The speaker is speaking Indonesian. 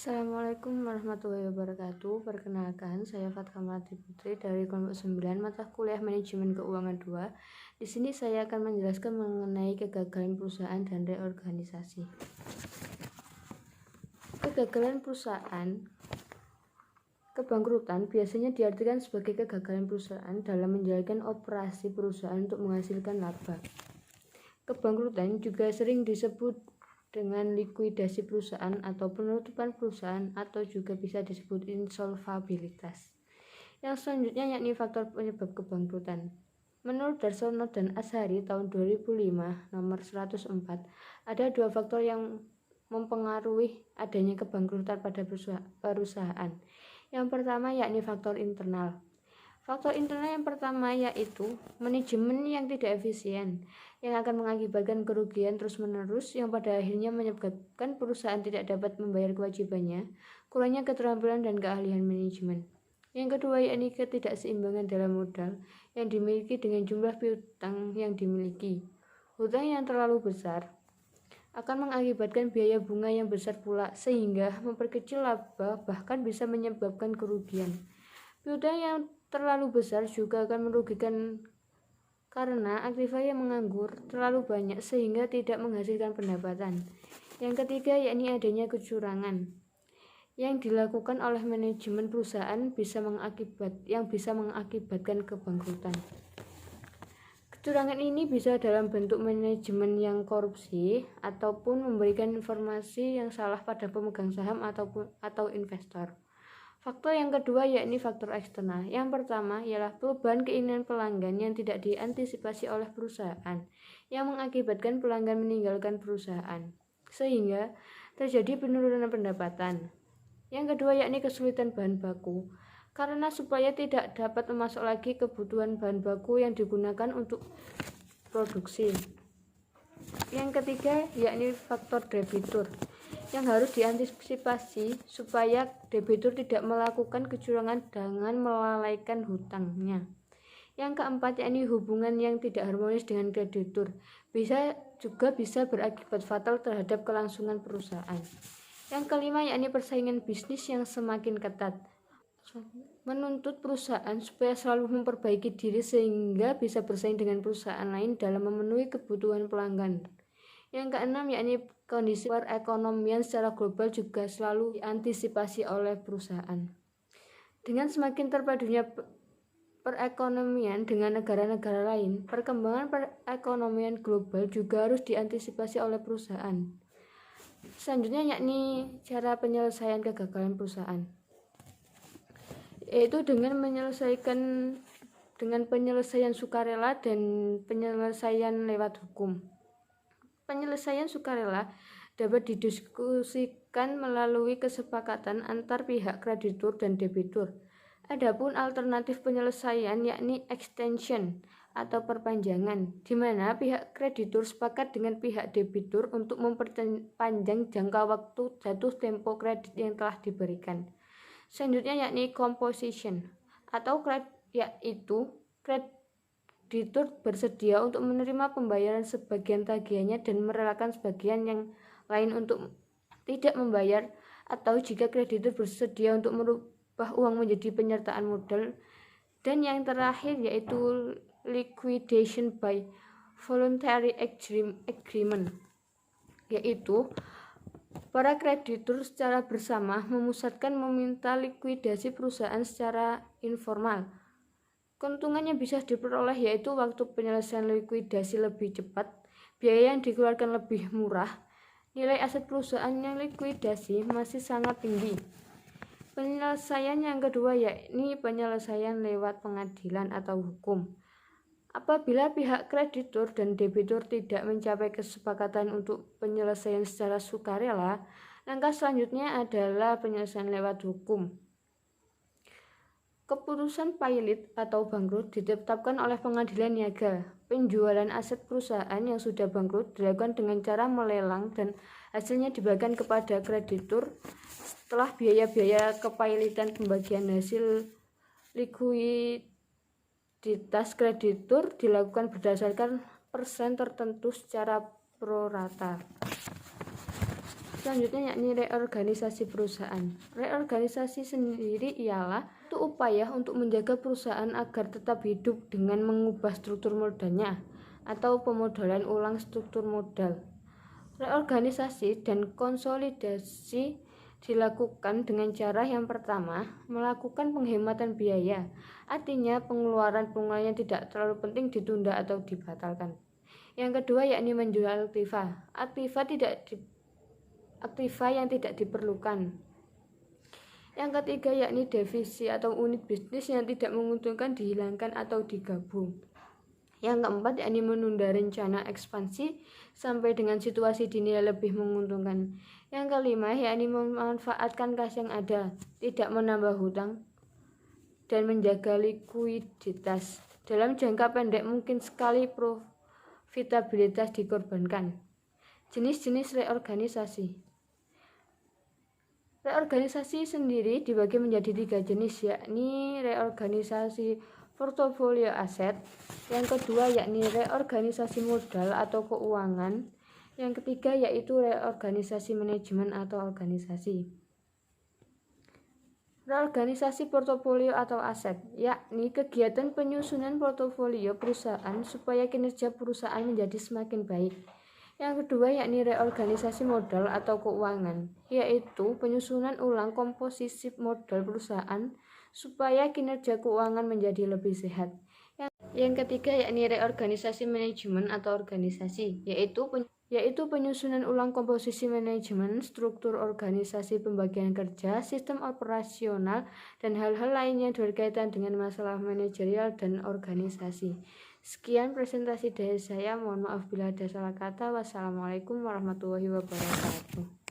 Assalamualaikum warahmatullahi wabarakatuh. Perkenalkan, saya Fatka Melati Putri dari kelompok 9 mata kuliah Manajemen Keuangan 2. Di sini saya akan menjelaskan mengenai kegagalan perusahaan dan reorganisasi. Kegagalan perusahaan, kebangkrutan biasanya diartikan sebagai kegagalan perusahaan dalam menjalankan operasi perusahaan untuk menghasilkan laba. Kebangkrutan juga sering disebut dengan likuidasi perusahaan atau penutupan perusahaan, atau juga bisa disebut insolvabilitas. Yang selanjutnya yakni faktor penyebab kebangkrutan. Menurut Darsono dan Ashari tahun 2005 nomor 104, ada dua faktor yang mempengaruhi adanya kebangkrutan pada perusahaan. Yang pertama yakni faktor internal. Faktor internal yang pertama yaitu manajemen yang tidak efisien, yang akan mengakibatkan kerugian terus-menerus yang pada akhirnya menyebabkan perusahaan tidak dapat membayar kewajibannya, kurangnya keterampilan dan keahlian manajemen. Yang kedua yakni ketidakseimbangan dalam modal yang dimiliki dengan jumlah piutang yang dimiliki. Hutang yang terlalu besar akan mengakibatkan biaya bunga yang besar pula, sehingga memperkecil laba bahkan bisa menyebabkan kerugian. Piutang yang terlalu besar juga akan merugikan karena aktiva yang menganggur terlalu banyak sehingga tidak menghasilkan pendapatan. Yang ketiga yakni adanya kecurangan yang dilakukan oleh manajemen perusahaan yang bisa mengakibatkan kebangkrutan. Kecurangan ini bisa dalam bentuk manajemen yang korupsi ataupun memberikan informasi yang salah pada pemegang saham atau investor. Faktor yang kedua yakni faktor eksternal. Yang pertama ialah perubahan keinginan pelanggan yang tidak diantisipasi oleh perusahaan, yang mengakibatkan pelanggan meninggalkan perusahaan, sehingga terjadi penurunan pendapatan. Yang kedua yakni kesulitan bahan baku, karena supaya tidak dapat memasok lagi kebutuhan bahan baku yang digunakan untuk produksi. Yang ketiga yakni faktor debitur, yang harus diantisipasi supaya debitur tidak melakukan kecurangan dengan melalaikan hutangnya. Yang keempat yakni hubungan yang tidak harmonis dengan kreditur, bisa berakibat fatal terhadap kelangsungan perusahaan. Yang kelima yakni persaingan bisnis yang semakin ketat, menuntut perusahaan supaya selalu memperbaiki diri sehingga bisa bersaing dengan perusahaan lain dalam memenuhi kebutuhan pelanggan. Yang keenam yakni kondisi perekonomian secara global juga selalu diantisipasi oleh perusahaan. Dengan semakin terpadunya perekonomian dengan negara-negara lain, perkembangan perekonomian global juga harus diantisipasi oleh perusahaan. Selanjutnya yakni cara penyelesaian kegagalan perusahaan, yaitu dengan penyelesaian sukarela dan penyelesaian lewat hukum. Penyelesaian sukarela dapat didiskusikan melalui kesepakatan antar pihak kreditur dan debitur. Adapun alternatif penyelesaian yakni extension atau perpanjangan, di mana pihak kreditur sepakat dengan pihak debitur untuk memperpanjang jangka waktu jatuh tempo kredit yang telah diberikan. Selanjutnya yakni composition atau yaitu kreditur bersedia untuk menerima pembayaran sebagian tagihannya dan merelakan sebagian yang lain untuk tidak membayar, atau jika kreditur bersedia untuk merubah uang menjadi penyertaan modal. Dan yang terakhir yaitu liquidation by voluntary agreement, yaitu para kreditur secara bersama memusatkan meminta likuidasi perusahaan secara informal. Keuntungan yang bisa diperoleh yaitu waktu penyelesaian likuidasi lebih cepat, biaya yang dikeluarkan lebih murah, nilai aset perusahaan yang likuidasi masih sangat tinggi. Penyelesaian yang kedua yakni penyelesaian lewat pengadilan atau hukum. Apabila pihak kreditur dan debitur tidak mencapai kesepakatan untuk penyelesaian secara sukarela, langkah selanjutnya adalah penyelesaian lewat hukum. Keputusan pailit atau bangkrut ditetapkan oleh pengadilan niaga. Penjualan aset perusahaan yang sudah bangkrut dilakukan dengan cara melelang dan hasilnya dibagikan kepada kreditur setelah biaya-biaya kepailitan. Pembagian hasil likuiditas kreditur dilakukan berdasarkan persen tertentu secara pro rata. Selanjutnya yakni reorganisasi perusahaan. Reorganisasi sendiri ialah itu upaya untuk menjaga perusahaan agar tetap hidup dengan mengubah struktur modalnya atau pemodalan ulang struktur modal. Reorganisasi dan konsolidasi dilakukan dengan cara yang pertama, melakukan penghematan biaya. Artinya pengeluaran yang tidak terlalu penting ditunda atau dibatalkan. Yang kedua yakni menjual aktiva yang tidak diperlukan. Yang ketiga yakni divisi atau unit bisnis yang tidak menguntungkan dihilangkan atau digabung. Yang keempat yakni menunda rencana ekspansi sampai dengan situasi dinilai lebih menguntungkan. Yang kelima yakni memanfaatkan kas yang ada, tidak menambah hutang dan menjaga likuiditas. Dalam jangka pendek mungkin sekali profitabilitas dikorbankan. Jenis-jenis reorganisasi. Reorganisasi sendiri dibagi menjadi 3 jenis, yakni reorganisasi portofolio aset, yang kedua yakni reorganisasi modal atau keuangan, yang ketiga yaitu reorganisasi manajemen atau organisasi. Reorganisasi portofolio atau aset, yakni kegiatan penyusunan portofolio perusahaan supaya kinerja perusahaan menjadi semakin baik. Yang kedua yakni reorganisasi modal atau keuangan, yaitu penyusunan ulang komposisi modal perusahaan supaya kinerja keuangan menjadi lebih sehat. Yang ketiga yakni reorganisasi manajemen atau organisasi, yaitu penyusunan ulang komposisi manajemen, struktur organisasi, pembagian kerja, sistem operasional, dan hal-hal lainnya berkaitan dengan masalah manajerial dan organisasi. Sekian presentasi dari saya, mohon maaf bila ada salah kata. Wassalamualaikum warahmatullahi wabarakatuh.